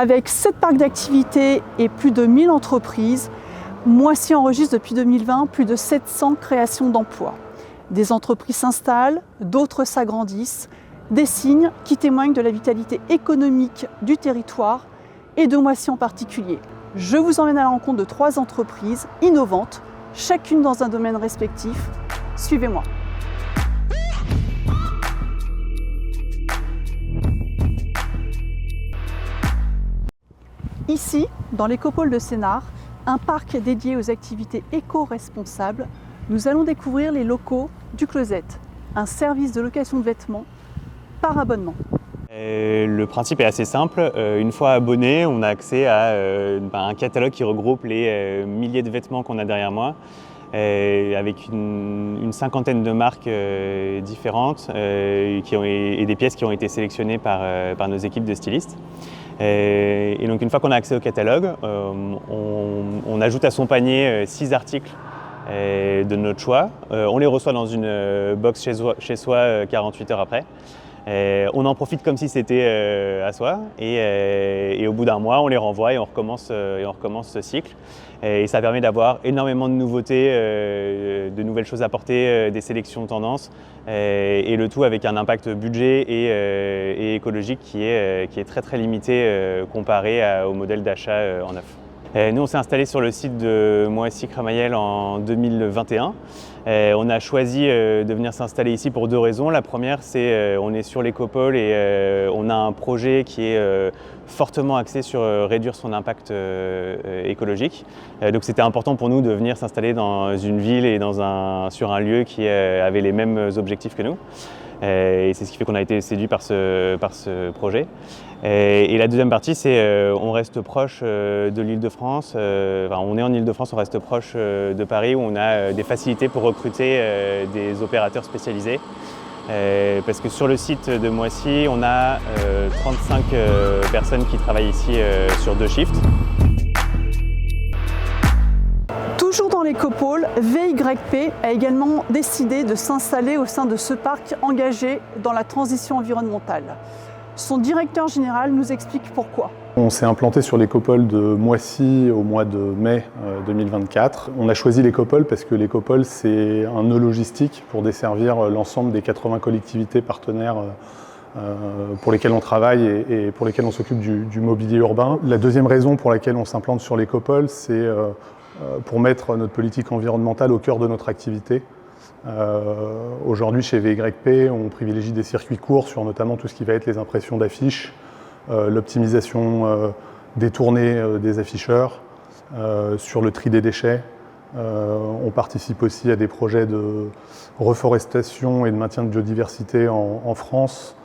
Avec 7 parcs d'activités et plus de 1000 entreprises, Moissy enregistre depuis 2020 plus de 700 créations d'emplois. Des entreprises s'installent, d'autres s'agrandissent, des signes qui témoignent de la vitalité économique du territoire et de Moissy en particulier. Je vous emmène à la rencontre de 3 entreprises innovantes, chacune dans un domaine respectif. Suivez-moi. Ici, dans l'écopole de Sénart, un parc dédié aux activités éco-responsables, nous allons découvrir les locaux du Closet, un service de location de vêtements par abonnement. Le principe est assez simple. Une fois abonné, on a accès à un catalogue qui regroupe les milliers de vêtements qu'on a derrière moi, avec une cinquantaine de marques différentes et des pièces qui ont été sélectionnées par nos équipes de stylistes. Et donc une fois qu'on a accès au catalogue, on ajoute à son panier 6 articles de notre choix. On les reçoit dans une box chez soi 48 heures après. On en profite comme si c'était à soi et au bout d'un mois on les renvoie et on recommence ce cycle. Et ça permet d'avoir énormément de nouveautés, de nouvelles choses à porter, des sélections de tendances et le tout avec un impact budget et écologique qui est très très limité comparé au modèle d'achat en neuf. Nous on s'est installé sur le site de Moissy Crémaillel en 2021. On a choisi de venir s'installer ici pour 2 raisons. La première, c'est on est sur l'écopole et on a un projet qui est fortement axé sur réduire son impact écologique. Donc c'était important pour nous de venir s'installer dans une ville et sur un lieu qui avait les mêmes objectifs que nous. Et c'est ce qui fait qu'on a été séduit par ce projet. Et la deuxième partie, c'est on reste proche de l'Île-de-France. On est en Île-de-France, on reste proche de Paris où on a des facilités pour recruter des opérateurs spécialisés. Parce que sur le site de Moissy, on a 35 personnes qui travaillent ici sur 2 shifts. Toujours dans l'écopole, VYP a également décidé de s'installer au sein de ce parc engagé dans la transition environnementale. Son directeur général nous explique pourquoi. On s'est implanté sur l'écopole de Moissy au mois de mai 2024. On a choisi l'écopole parce que l'écopole, c'est un nœud logistique pour desservir l'ensemble des 80 collectivités partenaires pour lesquelles on travaille et pour lesquelles on s'occupe du mobilier urbain. La deuxième raison pour laquelle on s'implante sur l'écopole, c'est pour mettre notre politique environnementale au cœur de notre activité. Aujourd'hui, chez VYP, on privilégie des circuits courts sur notamment tout ce qui va être les impressions d'affiches, l'optimisation des tournées des afficheurs, sur le tri des déchets. On participe aussi à des projets de reforestation et de maintien de biodiversité en France.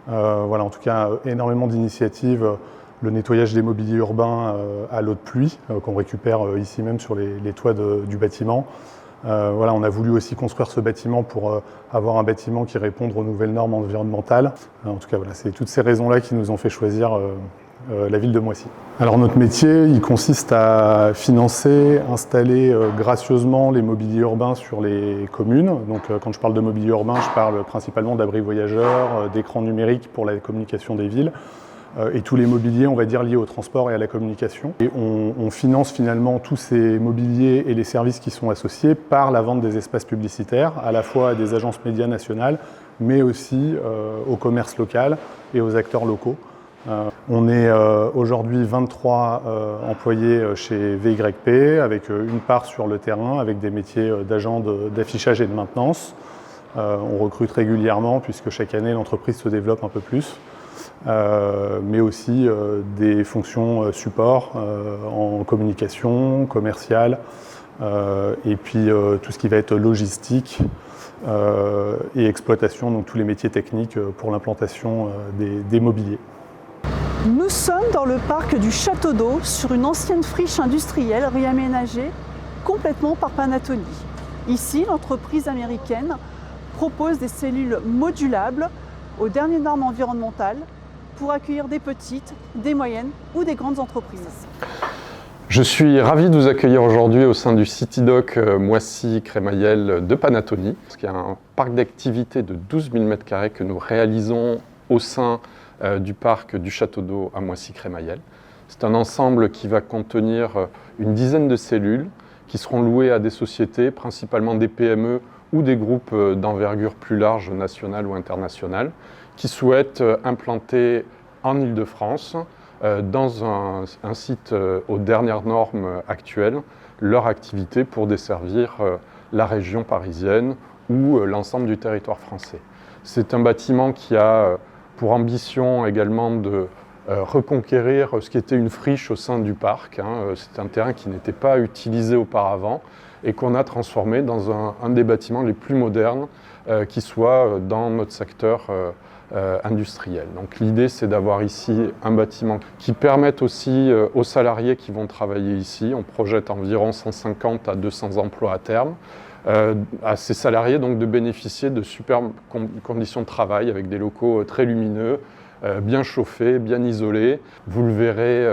Voilà, en tout cas, énormément d'initiatives. Le nettoyage des mobiliers urbains à l'eau de pluie, qu'on récupère ici même sur les toits du bâtiment. Voilà, on a voulu aussi construire ce bâtiment pour avoir un bâtiment qui réponde aux nouvelles normes environnementales. En tout cas, voilà, c'est toutes ces raisons-là qui nous ont fait choisir la ville de Moissy. Alors notre métier, il consiste à financer, installer gracieusement les mobiliers urbains sur les communes. Donc quand je parle de mobilier urbain, je parle principalement d'abris voyageurs, d'écrans numériques pour la communication des villes. Et tous les mobiliers, on va dire, liés au transport et à la communication. Et on finance finalement tous ces mobiliers et les services qui sont associés par la vente des espaces publicitaires, à la fois à des agences médias nationales, mais aussi au commerce local et aux acteurs locaux. On est aujourd'hui 23 employés chez VYP, avec une part sur le terrain, avec des métiers d'agents d'affichage et de maintenance. On recrute régulièrement, puisque chaque année, l'entreprise se développe un peu plus. Mais aussi des fonctions support en communication, commerciale, et puis tout ce qui va être logistique et exploitation, donc tous les métiers techniques pour l'implantation des mobiliers. Nous sommes dans le parc du Château d'Eau, sur une ancienne friche industrielle réaménagée complètement par Panattoni. Ici, l'entreprise américaine propose des cellules modulables aux dernières normes environnementales pour accueillir des petites, des moyennes ou des grandes entreprises. Je suis ravi de vous accueillir aujourd'hui au sein du CityDock Moissy Crémaillel de Panattoni, qui est un parc d'activités de 12 000 m² que nous réalisons au sein du parc du Château d'Eau à Moissy Crémaillel. C'est un ensemble qui va contenir une dizaine de cellules qui seront louées à des sociétés, principalement des PME ou des groupes d'envergure plus large, nationale ou internationale, qui souhaitent implanter en Île-de-France, dans un site aux dernières normes actuelles, leur activité pour desservir la région parisienne ou l'ensemble du territoire français. C'est un bâtiment qui a pour ambition également de reconquérir ce qui était une friche au sein du parc. C'est un terrain qui n'était pas utilisé auparavant et qu'on a transformé dans un des bâtiments les plus modernes qui soit dans notre secteur industriel. Donc l'idée, c'est d'avoir ici un bâtiment qui permette aussi aux salariés qui vont travailler ici, on projette environ 150 à 200 emplois à terme, à ces salariés donc de bénéficier de superbes conditions de travail avec des locaux très lumineux, bien chauffés, bien isolés. Vous le verrez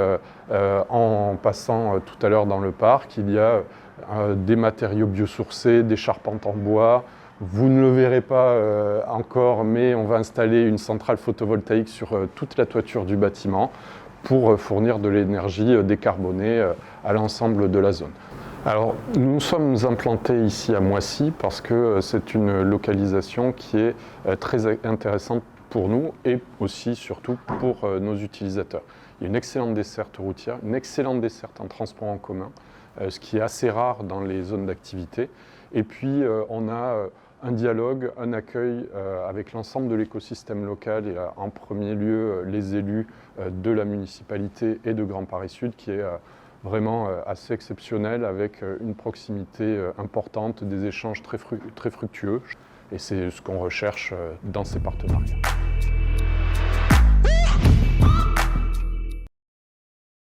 en passant tout à l'heure dans le parc, il y a des matériaux biosourcés, des charpentes en bois. Vous ne le verrez pas encore, mais on va installer une centrale photovoltaïque sur toute la toiture du bâtiment pour fournir de l'énergie décarbonée à l'ensemble de la zone. Alors, nous sommes implantés ici à Moissy parce que c'est une localisation qui est très intéressante pour nous et aussi, surtout, pour nos utilisateurs. Il y a une excellente desserte routière, une excellente desserte en transport en commun, ce qui est assez rare dans les zones d'activité. Et puis, on a un dialogue, un accueil avec l'ensemble de l'écosystème local et en premier lieu les élus de la municipalité et de Grand Paris Sud qui est vraiment assez exceptionnel avec une proximité importante, des échanges très fructueux et c'est ce qu'on recherche dans ces partenariats.